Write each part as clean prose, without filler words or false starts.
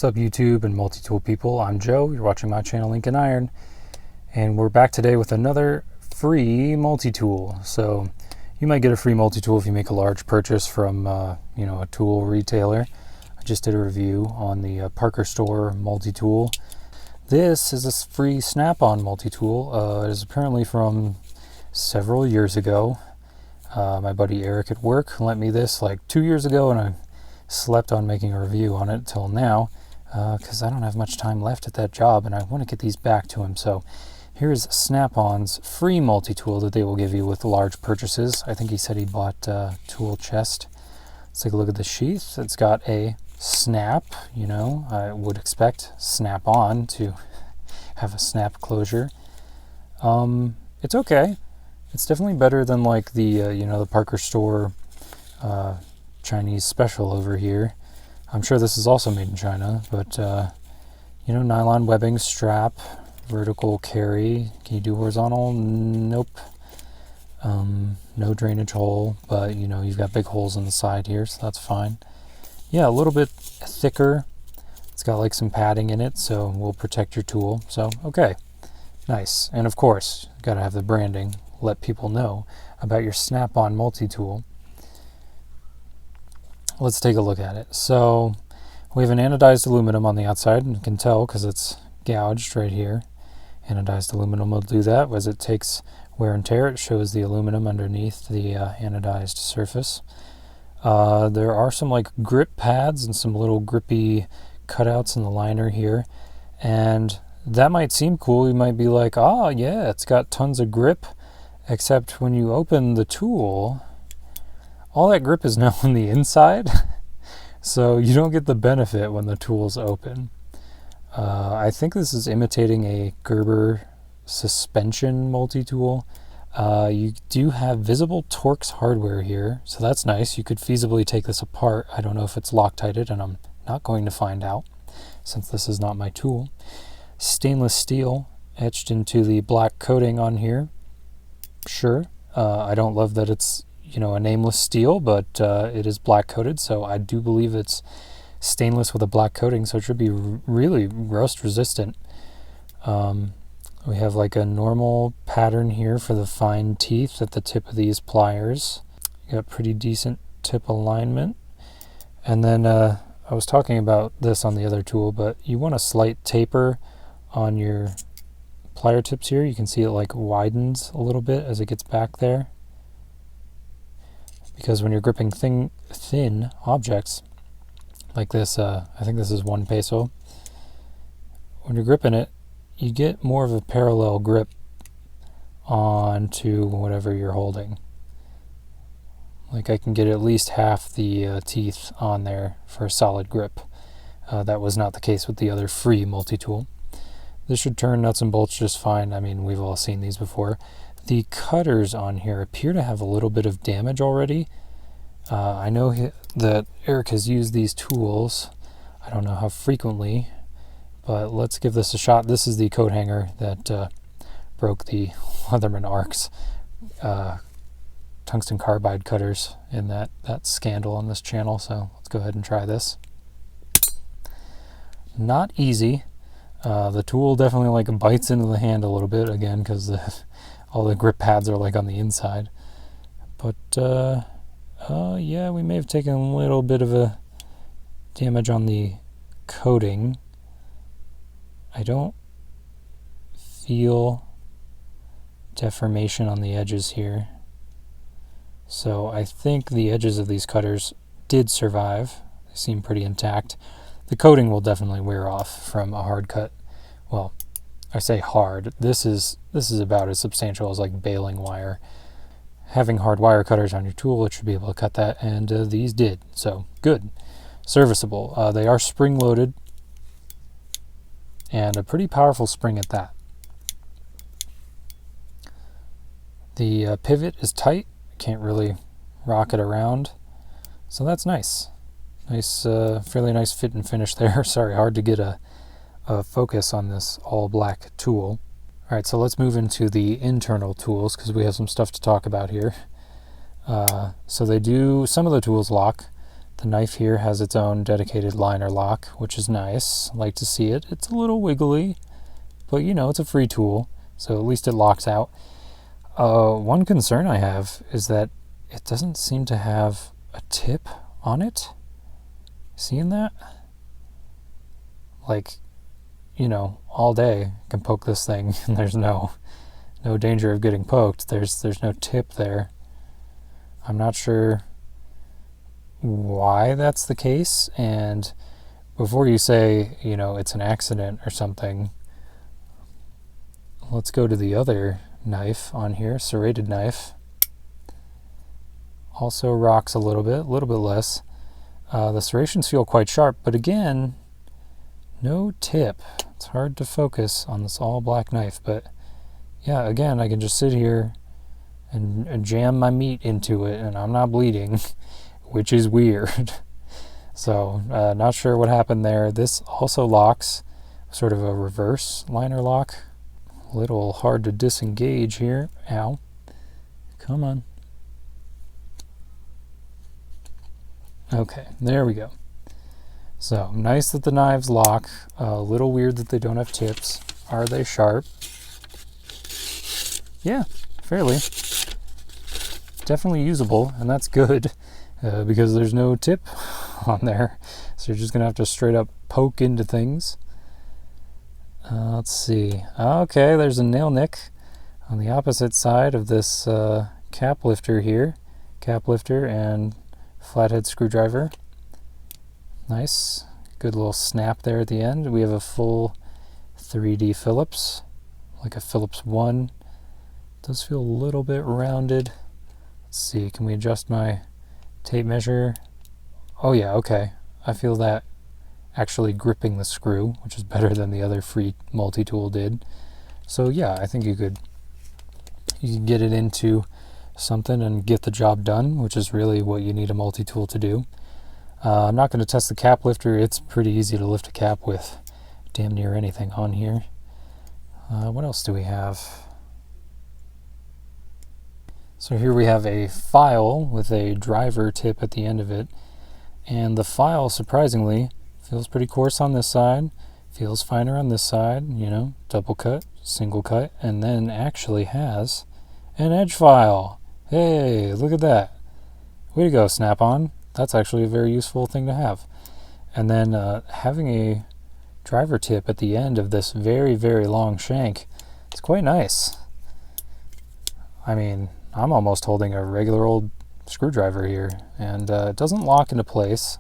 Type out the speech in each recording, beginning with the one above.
What's up YouTube and multi-tool people? I'm Joe, you're watching my channel Ink&Iron, and we're back today with another free multi-tool. So you might get a free multi-tool if you make a large purchase from a tool retailer. I just did a review on the Parker Store multi-tool. This is a free snap-on multi-tool. It is apparently from several years ago. My buddy Eric at work lent me this like 2 years ago, and I slept on making a review on it till now because I don't have much time left at that job and I want to get these back to him. So here's Snap-on's free multi-tool that they will give you with large purchases. I think he said he bought tool chest. Let's take a look at the sheath. It's got a snap, I would expect Snap-on to have a snap closure. It's okay. It's definitely better than like the Parker Store Chinese special over here. I'm sure this is also made in China, but nylon webbing strap, vertical carry. Can you do horizontal? Nope. No drainage hole, but you've got big holes in the side here, so that's fine. Yeah, a little bit thicker. It's got like some padding in it, so will protect your tool. So okay, nice. And of course, gotta have the branding. Let people know about your Snap-on multi-tool. Let's take a look at it. So we have an anodized aluminum on the outside, and you can tell because it's gouged right here. Anodized aluminum will do that as it takes wear and tear. It shows the aluminum underneath the anodized surface. There are some like grip pads and some little grippy cutouts in the liner here, and that might seem cool. You might be like, oh yeah, it's got tons of grip, except when you open the tool, all that grip is now on the inside, so you don't get the benefit when the tool's open. I think this is imitating a Gerber suspension multi-tool. You do have visible Torx hardware here, so that's nice. You could feasibly take this apart. I don't know if it's Loctited, and I'm not going to find out since this is not my tool. Stainless steel etched into the black coating on here. Sure, I don't love that it's a nameless steel, but it is black coated, so I do believe it's stainless with a black coating, so it should be really rust resistant. We have like a normal pattern here for the fine teeth at the tip of these pliers. You got pretty decent tip alignment. And then I was talking about this on the other tool, but you want a slight taper on your plier tips here. You can see it like widens a little bit as it gets back there, because when you're gripping thin objects like this, I think this is 1 peso, when you're gripping it, you get more of a parallel grip onto whatever you're holding. Like I can get at least half the teeth on there for a solid grip. That was not the case with the other free multi-tool. This should turn nuts and bolts just fine. I mean, we've all seen these before. The cutters on here appear to have a little bit of damage already. I know that Eric has used these tools. I don't know how frequently, but let's give this a shot. This is the coat hanger that broke the Leatherman Arcs tungsten carbide cutters in that scandal on this channel. So let's go ahead and try this. Not easy. The tool definitely like bites into the hand a little bit, again, because all the grip pads are like on the inside. But yeah, we may have taken a little bit of a damage on the coating. I don't feel deformation on the edges here. So I think the edges of these cutters did survive. They seem pretty intact. The coating will definitely wear off from a hard cut. Well, I say hard. This is about as substantial as like baling wire. Having hard wire cutters on your tool, it should be able to cut that, and these did. So good, serviceable. They are spring loaded, and a pretty powerful spring at that. The pivot is tight. Can't really rock it around, so that's nice. Nice, fairly nice fit and finish there. Sorry, hard to get a focus on this all black tool. All right, so let's move into the internal tools because we have some stuff to talk about here. So they do, some of the tools lock. The knife here has its own dedicated liner lock, which is nice. I like to see it. It's a little wiggly, but you know, it's a free tool, so at least it locks out. One concern I have is that it doesn't seem to have a tip on it. Seeing that? Like, you know, all day I can poke this thing and there's no danger of getting poked. There's no tip there. I'm not sure why that's the case, and before you say, you know, it's an accident or something, let's go to the other knife on here, serrated knife. Also rocks a little bit less. The serrations feel quite sharp, but again, no tip. It's hard to focus on this all black knife, but yeah, again, I can just sit here and jam my meat into it and I'm not bleeding, which is weird. So, not sure what happened there. This also locks, sort of a reverse liner lock. A little hard to disengage here. Ow. Come on. Okay, there we go. So, nice that the knives lock. A little weird that they don't have tips. Are they sharp? Yeah, fairly. Definitely usable, and that's good, because there's no tip on there. So you're just going to have to straight up poke into things. Let's see. Okay, there's a nail nick on the opposite side of this cap lifter here. Cap lifter and flathead screwdriver. Nice. Good little snap there at the end. We have a full 3D Phillips, like a Phillips 1. Does feel a little bit rounded. Let's see, can we adjust my tape measure? Oh yeah, okay. I feel that actually gripping the screw, which is better than the other free multi-tool did. So yeah, I think you could get it into something and get the job done, which is really what you need a multi-tool to do. I'm not going to test the cap lifter. It's pretty easy to lift a cap with damn near anything on here. What else do we have? So here we have a file with a driver tip at the end of it, and the file, surprisingly, feels pretty coarse on this side, feels finer on this side, you know, double cut, single cut, and then actually has an edge file. Hey, look at that. Way to go, Snap-on. That's actually a very useful thing to have. And then having a driver tip at the end of this very, very long shank, it's quite nice. I mean, I'm almost holding a regular old screwdriver here, and it doesn't lock into place,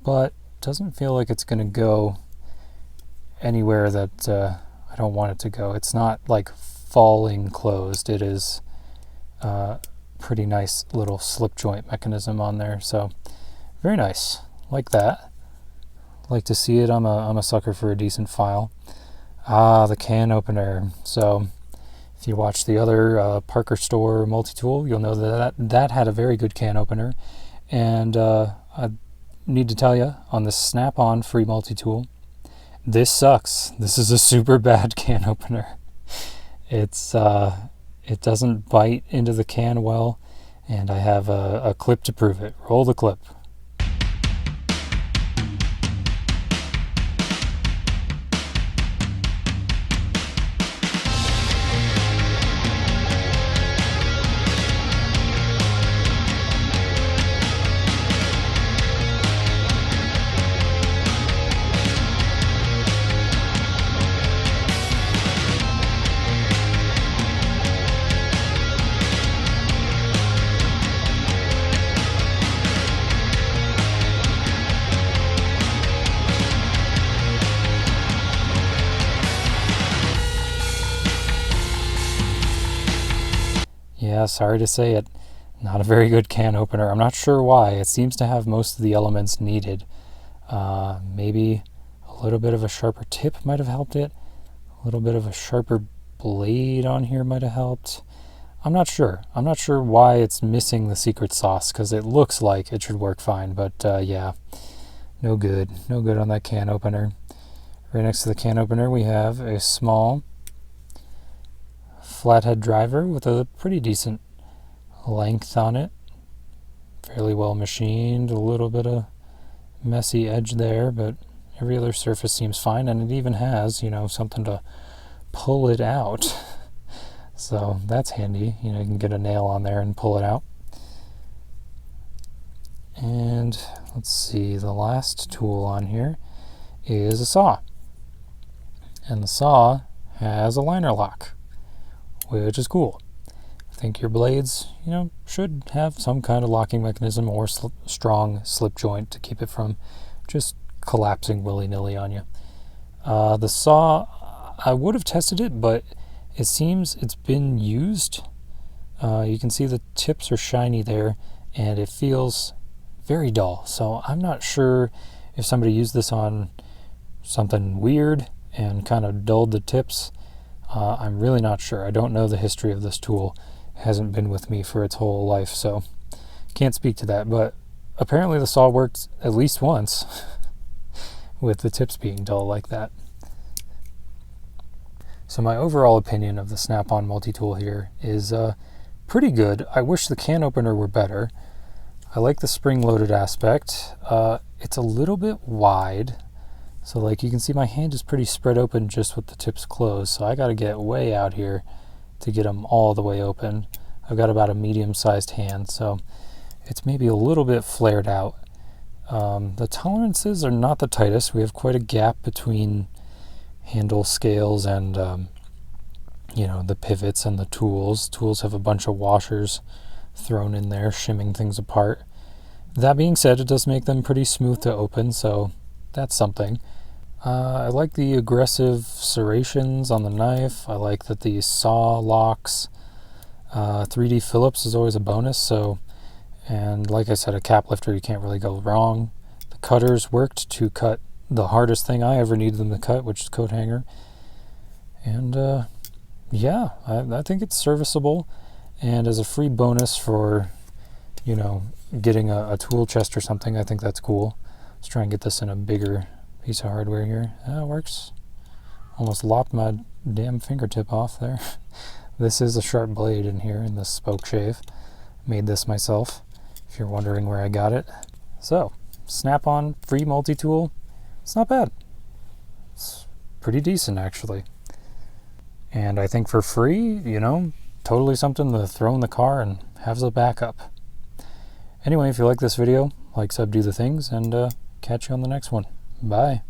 but doesn't feel like it's going to go anywhere that I don't want it to go. It's not like falling closed. It is pretty nice little slip joint mechanism on there, so very nice. Like that. Like to see it. I'm a sucker for a decent file. The can opener. So if you watch the other Parker Store multi-tool, you'll know that had a very good can opener. And I need to tell you, on the Snap-on free multi-tool, this sucks. This is a super bad can opener. It doesn't bite into the can well, and I have a clip to prove it. Roll the clip. Yeah, sorry to say it, not a very good can opener. I'm not sure why. It seems to have most of the elements needed. Maybe a little bit of a sharper tip might have helped it. A little bit of a sharper blade on here might have helped. I'm not sure. I'm not sure why it's missing the secret sauce, because it looks like it should work fine, but yeah, no good. No good on that can opener. Right next to the can opener we have a small flathead driver with a pretty decent length on it. fairly well machined, a little bit of messy edge there, but every other surface seems fine, and it even has, you know, something to pull it out. So that's handy. You know, you can get a nail on there and pull it out. And let's see, the last tool on here is a saw. And the saw has a liner lock, which is cool. I think your blades, you know, should have some kind of locking mechanism or strong slip joint to keep it from just collapsing willy-nilly on you. The saw, I would have tested it, but it seems it's been used. You can see the tips are shiny there, and it feels very dull. So I'm not sure if somebody used this on something weird and kind of dulled the tips. I'm really not sure. I don't know the history of this tool. It hasn't been with me for its whole life, so can't speak to that. But apparently the saw worked at least once with the tips being dull like that. So my overall opinion of the Snap-on Multitool here is pretty good. I wish the can opener were better. I like the spring-loaded aspect. It's a little bit wide, so like you can see my hand is pretty spread open just with the tips closed, so I got to get way out here to get them all the way open. I've got about a medium-sized hand, so it's maybe a little bit flared out. The tolerances are not the tightest. We have quite a gap between handle scales and you know, the pivots and the tools. Tools have a bunch of washers thrown in there, shimming things apart. That being said, it does make them pretty smooth to open, so that's something. I like the aggressive serrations on the knife. I like that the saw locks. 3D Phillips is always a bonus, so, and like I said, a cap lifter, you can't really go wrong. The cutters worked to cut the hardest thing I ever needed them to cut, which is coat hanger. And yeah, I think it's serviceable. And as a free bonus for, you know, getting a tool chest or something, I think that's cool. Let's try and get this in a bigger piece of hardware here. It works. Almost lopped my damn fingertip off there. This is a sharp blade in here in this spoke shave. Made this myself, if you're wondering where I got it. So, Snap-on free multi-tool. It's not bad. It's pretty decent, actually. And I think for free, you know, totally something to throw in the car and have as a backup. Anyway, if you like this video, like, sub, do the things, and catch you on the next one. Bye.